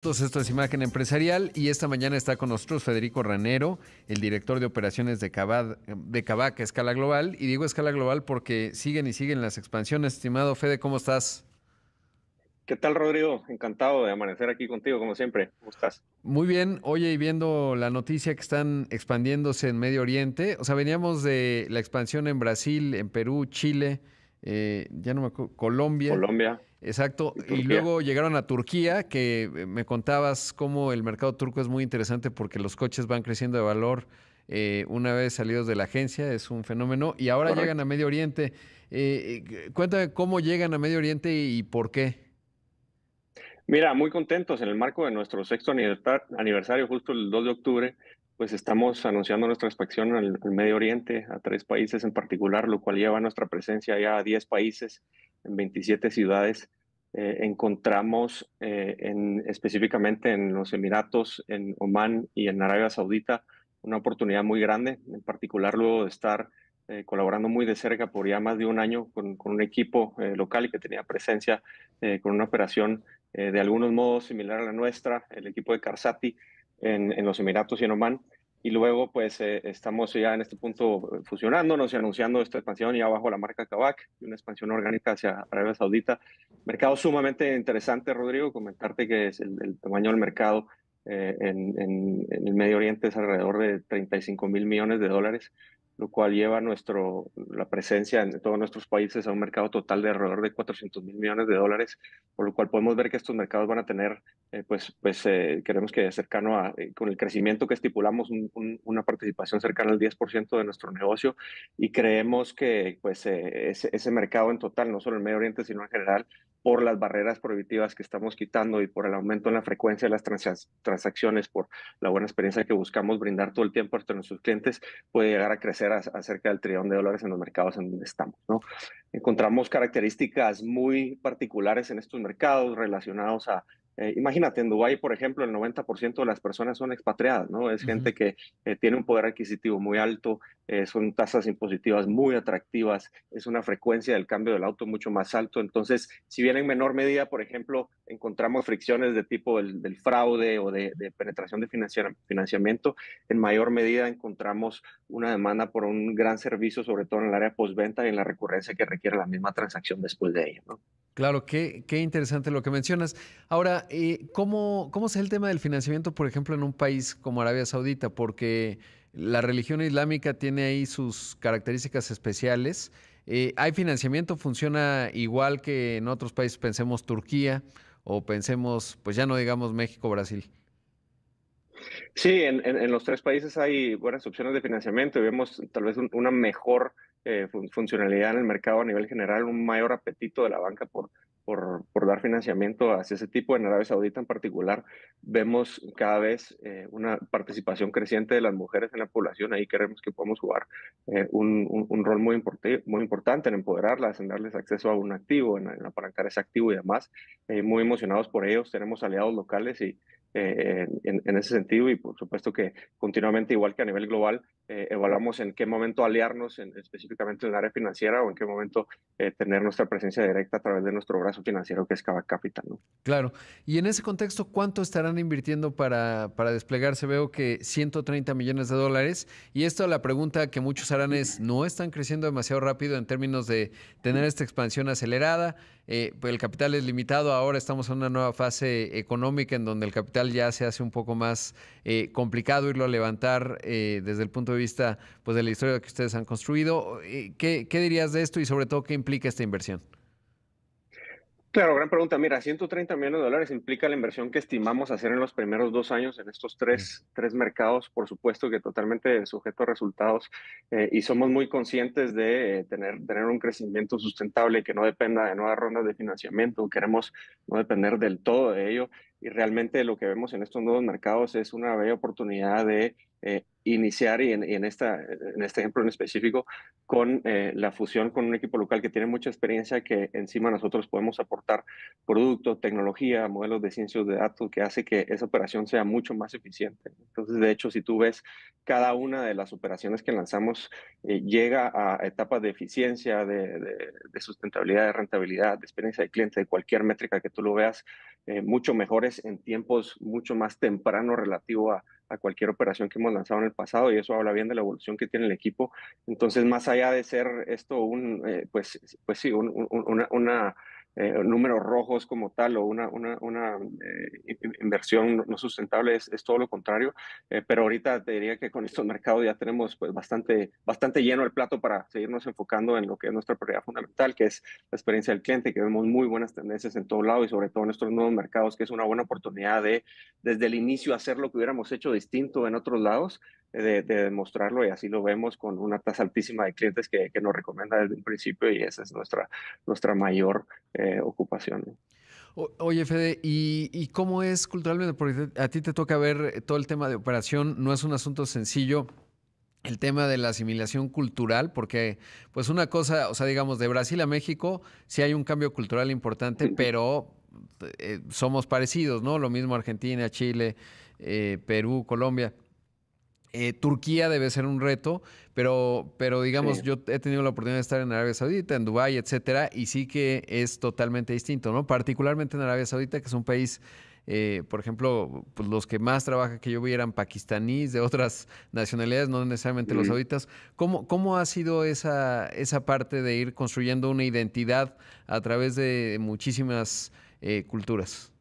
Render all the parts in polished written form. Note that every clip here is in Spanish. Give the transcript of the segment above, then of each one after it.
Esto es Imagen Empresarial y esta mañana está con nosotros Federico Ranero, el director de operaciones de Kavak a escala global. Y digo escala global porque siguen y siguen las expansiones. Estimado Fede, ¿cómo estás? ¿Qué tal, Rodrigo? Encantado de amanecer aquí contigo, como siempre. ¿Cómo estás? Muy bien, oye, y viendo la noticia que están expandiéndose en Medio Oriente, o sea, veníamos de la expansión en Brasil, en Perú, Chile, ya no me acuerdo, Colombia. Colombia Exacto, y y Turquía. luego llegaron a Turquía, que me contabas cómo el mercado turco es muy interesante porque los coches van creciendo de valor una vez salidos de la agencia, es un fenómeno, y ahora llegan a Correcto. Medio Oriente. Cuéntame cómo llegan a Medio Oriente y por qué. Mira, muy contentos en el marco de nuestro sexto aniversario, justo el 2 de octubre, pues estamos anunciando nuestra inspección al Medio Oriente, a 3 países en particular, lo cual lleva nuestra presencia ya a 10 países, en 27 ciudades. Encontramos específicamente en los Emiratos, en Omán y en Arabia Saudita una oportunidad muy grande, en particular luego de estar colaborando muy de cerca por ya más de un año con un equipo local y que tenía presencia con una operación de algunos modos similar a la nuestra, el equipo de Carsati en los Emiratos y en Omán. Y luego, pues, estamos ya en este punto fusionándonos y anunciando esta expansión ya bajo la marca Kavak, y una expansión orgánica hacia Arabia Saudita. Mercado sumamente interesante, Rodrigo. Comentarte que es el tamaño del mercado en el Medio Oriente es alrededor de 35.000 millones de dólares, lo cual lleva la presencia en todos nuestros países a un mercado total de alrededor de 400.000 millones de dólares, por lo cual podemos ver que estos mercados van a tener, queremos que cercano con el crecimiento que estipulamos, una participación cercana al 10% de nuestro negocio, y creemos que ese mercado en total, no solo en Medio Oriente, sino en general, por las barreras prohibitivas que estamos quitando y por el aumento en la frecuencia de las transacciones, por la buena experiencia que buscamos brindar todo el tiempo a nuestros clientes, puede llegar a crecer a cerca del trillón de dólares en los mercados en donde estamos, ¿no? Encontramos características muy particulares en estos mercados relacionados imagínate, en Dubái, por ejemplo, el 90% de las personas son expatriadas, ¿no? Es Ujú. gente que tiene un poder adquisitivo muy alto, son tasas impositivas muy atractivas, es una frecuencia del cambio del auto mucho más alto. Entonces, si bien en menor medida, por ejemplo, encontramos fricciones de tipo del fraude o de penetración de financiamiento, en mayor medida encontramos una demanda por un gran servicio, sobre todo en el área postventa y en la recurrencia que requiere la misma transacción después de ella, ¿no? Claro, qué interesante lo que mencionas. Ahora, ¿cómo es el tema del financiamiento, por ejemplo, en un país como Arabia Saudita? Porque la religión islámica tiene ahí sus características especiales. ¿Hay financiamiento? ¿Funciona igual que en otros países? Pensemos Turquía o pensemos, pues ya no digamos México, Brasil. Sí, en los 3 países hay buenas opciones de financiamiento y vemos tal vez una mejor funcionalidad en el mercado a nivel general, un mayor apetito de la banca por dar financiamiento hacia ese tipo. En Arabia Saudita en particular, vemos cada vez una participación creciente de las mujeres en la población. Ahí creemos que podemos jugar un rol muy importante en empoderarlas, en darles acceso a un activo, en apalancar ese activo y demás. Muy emocionados por ellos, tenemos aliados locales y en ese sentido, y por supuesto que continuamente, igual que a nivel global, evaluamos en qué momento aliarnos específicamente en el área financiera o en qué momento tener nuestra presencia directa a través de nuestro brazo financiero que es Kavak Capital, ¿no? Claro. Y en ese contexto, ¿cuánto estarán invirtiendo para desplegarse? Veo que 130 millones de dólares. Y esto, la pregunta que muchos harán es, ¿no están creciendo demasiado rápido en términos de tener esta expansión acelerada? Pues el capital es limitado. Ahora estamos en una nueva fase económica en donde el capital ya se hace un poco más complicado irlo a levantar desde el punto de vista pues, de la historia que ustedes han construido. ¿Qué dirías de esto y sobre todo qué implica esta inversión? Claro, gran pregunta. Mira, 130 millones de dólares implica la inversión que estimamos hacer en los primeros 2 años en estos tres mercados, por supuesto que totalmente sujeto a resultados, y somos muy conscientes de tener un crecimiento sustentable que no dependa de nuevas rondas de financiamiento. Queremos no depender del todo de ello, y realmente lo que vemos en estos nuevos mercados es una bella oportunidad de iniciar, y en este ejemplo en específico, con la fusión con un equipo local que tiene mucha experiencia, que encima nosotros podemos aportar producto, tecnología, modelos de ciencias de datos, que hace que esa operación sea mucho más eficiente. Entonces, de hecho, si tú ves cada una de las operaciones que lanzamos, llega a etapas de eficiencia, de sustentabilidad, de rentabilidad, de experiencia de cliente, de cualquier métrica que tú lo veas, mucho mejores en tiempos mucho más temprano relativo a cualquier operación que hemos lanzado en el pasado, y eso habla bien de la evolución que tiene el equipo. Entonces, más allá de ser esto pues sí, una números rojos como tal o una inversión no sustentable, es todo lo contrario. Pero ahorita te diría que con estos mercados ya tenemos pues bastante lleno el plato para seguirnos enfocando en lo que es nuestra prioridad fundamental, que es la experiencia del cliente, que vemos muy buenas tendencias en todo lado y sobre todo en estos nuevos mercados, que es una buena oportunidad de desde el inicio hacer lo que hubiéramos hecho distinto en otros lados, de demostrarlo, y así lo vemos con una tasa altísima de clientes que nos recomienda desde un principio, y esa es nuestra mayor ocupación, ¿no? Oye, Fede, ¿y cómo es culturalmente? Porque a ti te toca ver todo el tema de operación, no es un asunto sencillo. El tema de la asimilación cultural, porque pues una cosa, o sea, digamos, de Brasil a México, sí hay un cambio cultural importante, pero somos parecidos, ¿no? Lo mismo Argentina, Chile, Perú, Colombia. Turquía debe ser un reto, pero digamos, Sí. yo he tenido la oportunidad de estar en Arabia Saudita, en Dubái, etcétera, y sí que es totalmente distinto, ¿no? Particularmente en Arabia Saudita, que es un país, por ejemplo, pues los que más trabajan que yo vi eran pakistaníes de otras nacionalidades, no necesariamente los Mm. sauditas. ¿Cómo ha sido esa parte de ir construyendo una identidad a través de muchísimas culturas?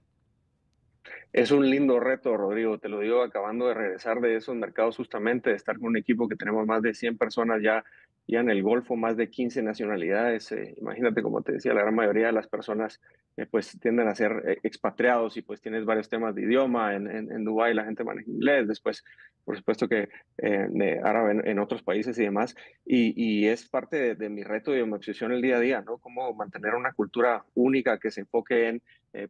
Es un lindo reto, Rodrigo, te lo digo acabando de regresar de esos mercados, justamente de estar con un equipo que tenemos más de 100 personas ya en el Golfo, más de 15 nacionalidades. Imagínate, como te decía, la gran mayoría de las personas pues tienden a ser expatriados, y pues tienes varios temas de idioma. En Dubái la gente maneja inglés, después por supuesto que de árabe en otros países y demás. Y es parte de mi reto y de mi obsesión el día a día, ¿no? Cómo mantener una cultura única que se enfoque en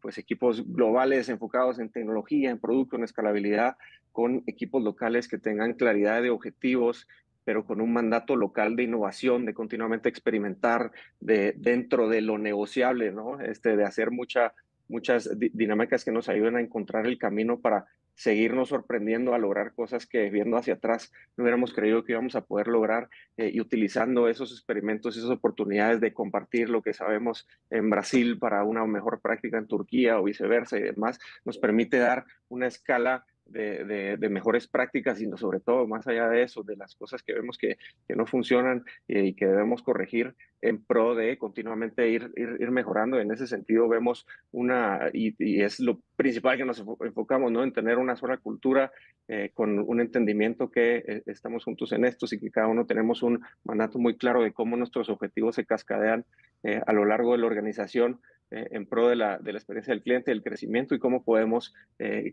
pues equipos globales enfocados en tecnología, en producto, en escalabilidad, con equipos locales que tengan claridad de objetivos, pero con un mandato local de innovación, de continuamente experimentar dentro de lo negociable, ¿no? De hacer muchas dinámicas que nos ayuden a encontrar el camino para seguirnos sorprendiendo, a lograr cosas que viendo hacia atrás no hubiéramos creído que íbamos a poder lograr, y utilizando esos experimentos, esas oportunidades de compartir lo que sabemos en Brasil para una mejor práctica en Turquía o viceversa y demás, nos permite dar una escala de mejores prácticas, y no, sobre todo, más allá de eso, de las cosas que vemos que no funcionan y que debemos corregir en pro de continuamente ir mejorando. En ese sentido vemos y es lo principal que nos enfocamos, ¿no? En tener una sola cultura, con un entendimiento que estamos juntos en estos y que cada uno tenemos un mandato muy claro de cómo nuestros objetivos se cascadean a lo largo de la organización, en pro de la experiencia del cliente, del crecimiento, y cómo podemos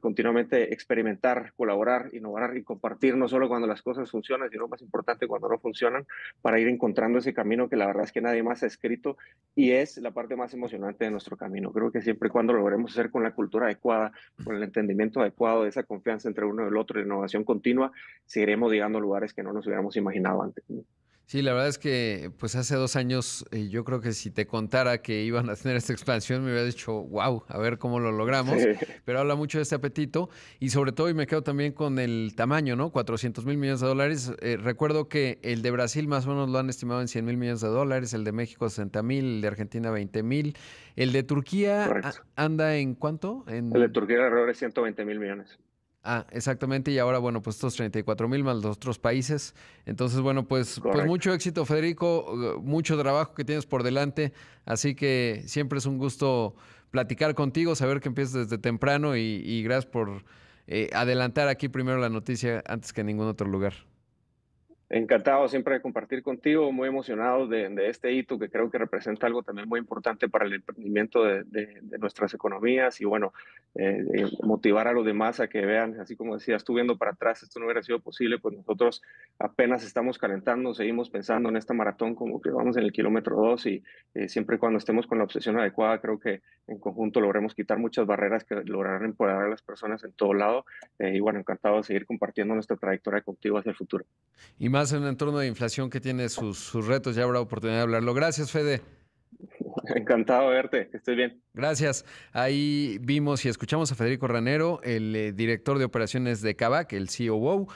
continuamente experimentar, colaborar, innovar y compartir, no solo cuando las cosas funcionan, sino más importante cuando no funcionan, para ir encontrando ese camino que la verdad es que nadie más ha escrito, y es la parte más emocionante de nuestro camino. Creo que siempre y cuando lo logremos hacer con la cultura adecuada, con el entendimiento adecuado, de esa confianza entre uno y el otro, la innovación continua, seguiremos llegando a lugares que no nos hubiéramos imaginado antes. Sí, la verdad es que pues hace 2 años yo creo que si te contara que iban a tener esta expansión me hubiera dicho, wow, a ver cómo lo Sí, logramos, pero habla mucho de este apetito y sobre todo, y me quedo también con el tamaño, ¿no? 400,000 millones de dólares. Recuerdo que el de Brasil más o menos lo han estimado en 100,000 millones de dólares, el de México 60,000, el de Argentina 20,000, el de Turquía correcto. anda en ¿cuánto? El de En Turquía alrededor de 120,000 millones. exactamente, y ahora, bueno, pues estos 34,000 más los otros países. Entonces, bueno, pues Correcto. mucho éxito, Federico, mucho trabajo que tienes por delante, así que siempre es un gusto platicar contigo, saber que empiezas desde temprano y gracias por adelantar aquí primero la noticia antes que en ningún otro lugar. Encantado siempre de compartir contigo, muy emocionado de este hito que creo que representa algo también muy importante para el emprendimiento de nuestras economías, y bueno, motivar a los demás a que vean, así como decías tú, viendo para atrás, esto no hubiera sido posible, pues nosotros apenas estamos calentando, seguimos pensando en esta maratón como que vamos en el kilómetro 2, y siempre y cuando estemos con la obsesión adecuada, creo que en conjunto logremos quitar muchas barreras que lograrán empoderar a las personas en todo lado, y bueno, encantado de seguir compartiendo nuestra trayectoria contigo hacia el futuro. Y más en un entorno de inflación que tiene sus retos, ya habrá oportunidad de hablarlo. Gracias, Fede. Encantado de verte, que estés bien. Gracias. Ahí vimos y escuchamos a Federico Ranero, el director de operaciones de Kavak, el COO.